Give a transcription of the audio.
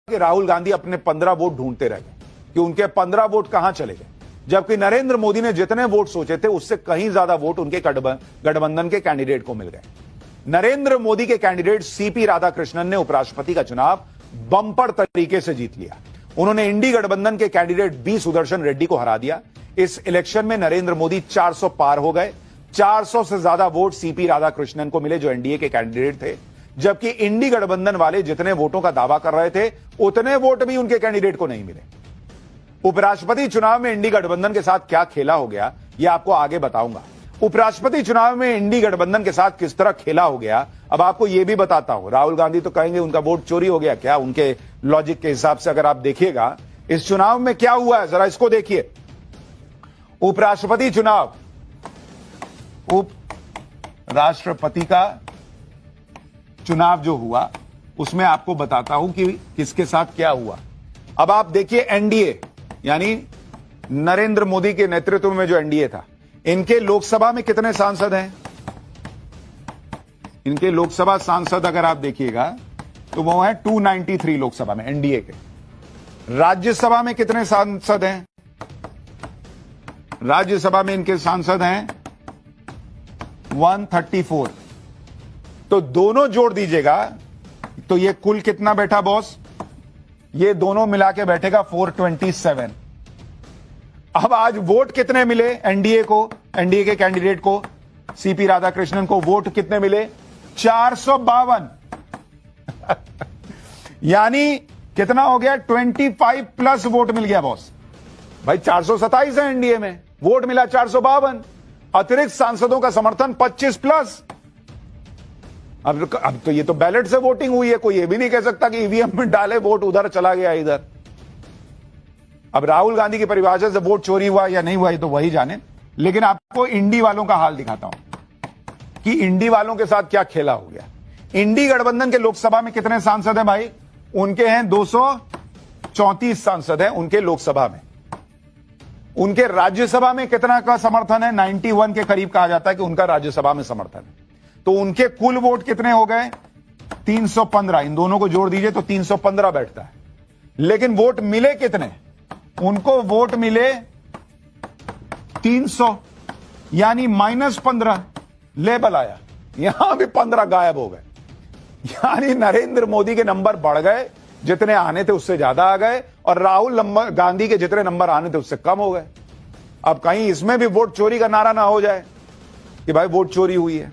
कि राहुल गांधी अपने 15 वोट ढूंढते रह गए कि उनके 15 वोट कहां चले गए, जबकि नरेंद्र मोदी ने जितने वोट सोचे थे उससे कहीं ज्यादा वोट उनके गठबंधन के कैंडिडेट को मिल गए। नरेंद्र मोदी के कैंडिडेट सीपी राधाकृष्णन ने उपराष्ट्रपति का चुनाव बंपर तरीके से जीत लिया। उन्होंने इंडी गठबंधन के कैंडिडेट बी सुदर्शन रेड्डी को हरा दिया। इस इलेक्शन में नरेंद्र मोदी 400 पार हो गए। 400 से ज्यादा वोट सीपी राधाकृष्णन को मिले जो एनडीए के कैंडिडेट थे, जबकि इंडी गठबंधन वाले जितने वोटों का दावा कर रहे थे उतने वोट भी उनके कैंडिडेट को नहीं मिले। उपराष्ट्रपति चुनाव में इंडी गठबंधन के साथ क्या खेला हो गया यह आपको आगे बताऊंगा। उपराष्ट्रपति चुनाव में इंडी गठबंधन के साथ किस तरह खेला हो गया अब आपको यह भी बताता हूं। राहुल गांधी तो कहेंगे उनका वोट चोरी हो गया क्या, उनके लॉजिक के हिसाब से अगर आप देखिएगा इस चुनाव में क्या हुआ है जरा इसको देखिए। उपराष्ट्रपति चुनाव, उपराष्ट्रपति का चुनाव जो हुआ उसमें आपको बताता हूं कि किसके साथ क्या हुआ। अब आप देखिए एनडीए यानी नरेंद्र मोदी के नेतृत्व में जो एनडीए था, इनके लोकसभा में कितने सांसद हैं? इनके लोकसभा सांसद अगर आप देखिएगा तो वो है 293 लोकसभा में एनडीए के। राज्यसभा में कितने सांसद हैं? राज्यसभा में इनके सांसद हैं 134। तो दोनों जोड़ दीजिएगा तो ये कुल कितना बैठा बॉस? ये दोनों मिला के बैठेगा 427। अब आज वोट कितने मिले एनडीए को, एनडीए के कैंडिडेट को, सीपी राधाकृष्णन को वोट कितने मिले? 452। यानी कितना हो गया? 25 प्लस वोट मिल गया बॉस। भाई 427 है एनडीए में, वोट मिला 452, अतिरिक्त सांसदों का समर्थन 25 प्लस। अब तो ये तो बैलेट से वोटिंग हुई है, कोई ये भी नहीं कह सकता कि ईवीएम में डाले वोट उधर चला गया इधर। अब राहुल गांधी की परिभाषा से वोट चोरी हुआ या नहीं हुआ ये तो वही जाने, लेकिन आपको इंडी वालों का हाल दिखाता हूं कि इंडी वालों के साथ क्या खेला हो गया। इंडी गठबंधन के लोकसभा में कितने सांसद हैं भाई? उनके हैं 234 सांसद हैं उनके लोकसभा में। उनके राज्यसभा में कितना का समर्थन है? 91 के करीब कहा जाता है कि उनका राज्यसभा में समर्थन है। तो उनके कुल वोट कितने हो गए? 315। इन दोनों को जोड़ दीजिए तो 315 बैठता है। लेकिन वोट मिले कितने? उनको वोट मिले 300 यानी -15 लेबल आया। यहां भी 15 गायब हो गए। यानी नरेंद्र मोदी के नंबर बढ़ गए, जितने आने थे उससे ज्यादा आ गए, और राहुल गांधी के जितने नंबर आने थे उससे कम हो गए। अब कहीं इसमें भी वोट चोरी का नारा ना हो जाए कि भाई वोट चोरी हुई है।